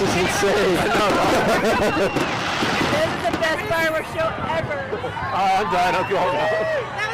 is insane. This is the best fireworks show ever. I'm done. I'm going now.